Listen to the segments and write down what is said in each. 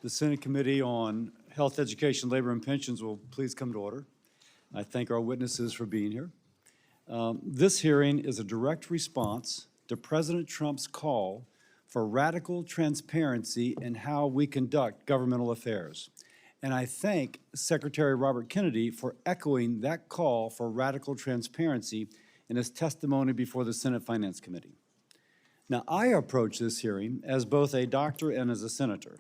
The Senate Committee on Health, Education, Labor, and Pensions will please come to order. I thank our witnesses for being here. This hearing is a direct response to President Trump's call for radical transparency in how we conduct governmental affairs. And I thank Secretary Robert Kennedy for echoing that call for radical transparency in his testimony before the Senate Finance Committee. Now, I approach this hearing as both a doctor and as a senator.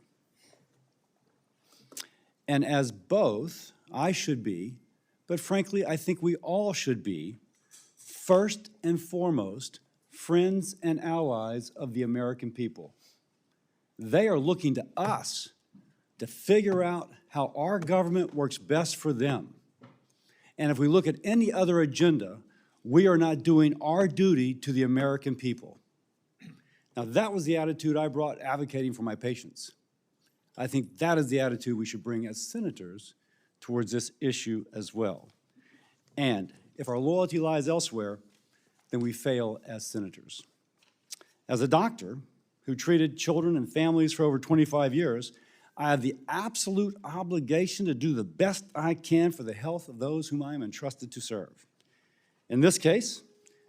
And as both, I should be, but frankly, I think we all should be, first and foremost, friends and allies of the American people. They are looking to us to figure out how our government works best for them. And if we look at any other agenda, we are not doing our duty to the American people. Now, that was the attitude I brought advocating for my patients. I think that is the attitude we should bring as senators towards this issue as well. And if our loyalty lies elsewhere, then we fail as senators. As a doctor who treated children and families for over 25 years, I have the absolute obligation to do the best I can for the health of those whom I am entrusted to serve. In this case,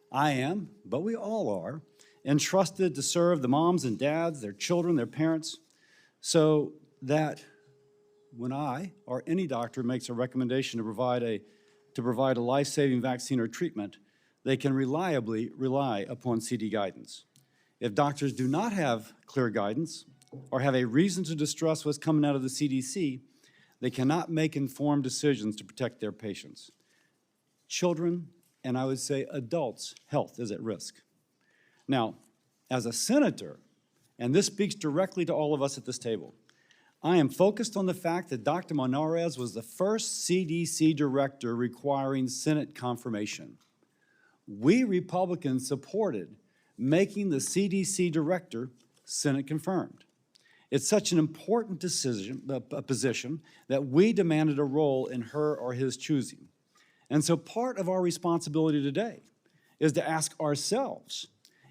I am, but we all are, entrusted to serve the moms and dads, their children, their parents, so that when I or any doctor makes a recommendation to provide a life-saving vaccine or treatment, they can reliably rely upon CD guidance. If doctors do not have clear guidance or have a reason to distrust what's coming out of the CDC, they cannot make informed decisions to protect their patients. Children, and I would say adults' health is at risk. Now, as a senator, and this speaks directly to all of us at this table, I am focused on the fact that Dr. Monarez was the first CDC director requiring Senate confirmation. We Republicans supported making the CDC director Senate confirmed. It's such an important position that we demanded a role in her or his choosing. And so part of our responsibility today is to ask ourselves,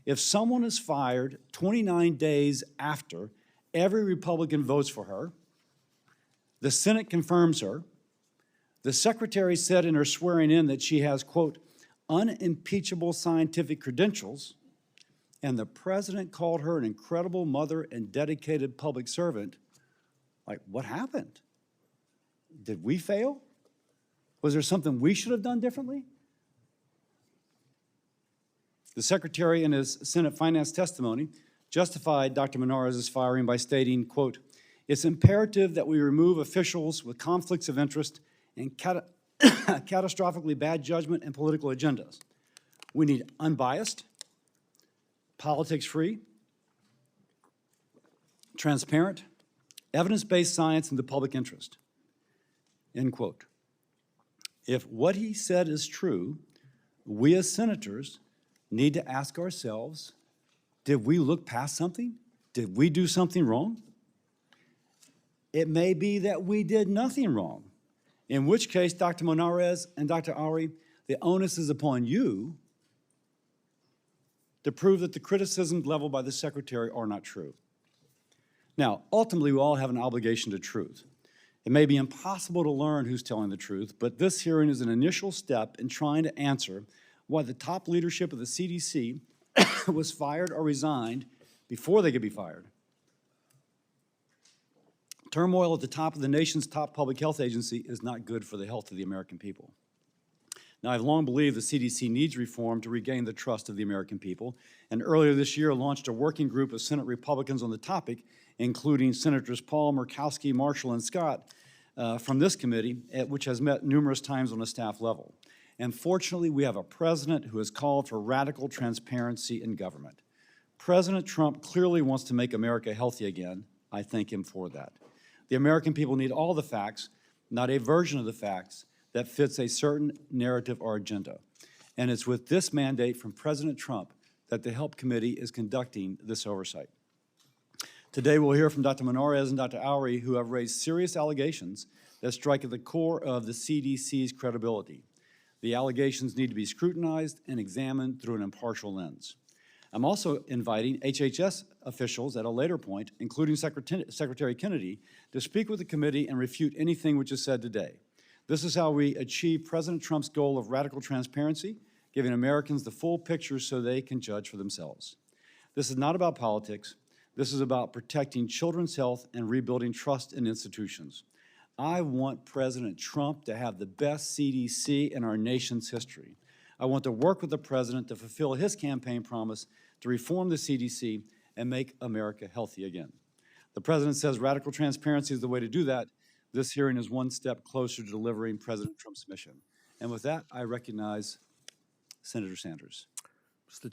if someone is fired 29 days after every Republican votes for her, the Senate confirms her, the secretary said in her swearing in that she has, quote, unimpeachable scientific credentials, and the president called her an incredible mother and dedicated public servant, like, what happened? Did we fail? Was there something we should have done differently? The secretary in his Senate finance testimony justified Dr. Monarez's firing by stating, quote, it's imperative that we remove officials with conflicts of interest and catastrophically bad judgment and political agendas. We need unbiased, politics-free, transparent, evidence-based science in the public interest, end quote. If what he said is true, we as senators need to ask ourselves, did we look past something? Did we do something wrong? It may be that we did nothing wrong, in which case, Dr. Monarez and Dr. Ari, the onus is upon you to prove that the criticisms leveled by the secretary are not true. Now, ultimately, we all have an obligation to truth. It may be impossible to learn who's telling the truth, but this hearing is an initial step in trying to answer why the top leadership of the CDC was fired or resigned before they could be fired. Turmoil at the top of the nation's top public health agency is not good for the health of the American people. Now, I've long believed the CDC needs reform to regain the trust of the American people, and earlier this year launched a working group of Senate Republicans on the topic, including Senators Paul, Murkowski, Marshall, and Scott from this committee, which has met numerous times on a staff level. And fortunately, we have a president who has called for radical transparency in government. President Trump clearly wants to make America healthy again. I thank him for that. The American people need all the facts, not a version of the facts that fits a certain narrative or agenda. And it's with this mandate from President Trump that the HELP Committee is conducting this oversight. Today, we'll hear from Dr. Monarez and Dr. Ari, who have raised serious allegations that strike at the core of the CDC's credibility. The allegations need to be scrutinized and examined through an impartial lens. I'm also inviting HHS officials at a later point, including Secretary Kennedy, to speak with the committee and refute anything which is said today. This is how we achieve President Trump's goal of radical transparency, giving Americans the full picture so they can judge for themselves. This is not about politics. This is about protecting children's health and rebuilding trust in institutions. I want President Trump to have the best CDC in our nation's history. I want to work with the president to fulfill his campaign promise to reform the CDC and make America healthy again. The president says radical transparency is the way to do that. This hearing is one step closer to delivering President Trump's mission. And with that, I recognize Senator Sanders.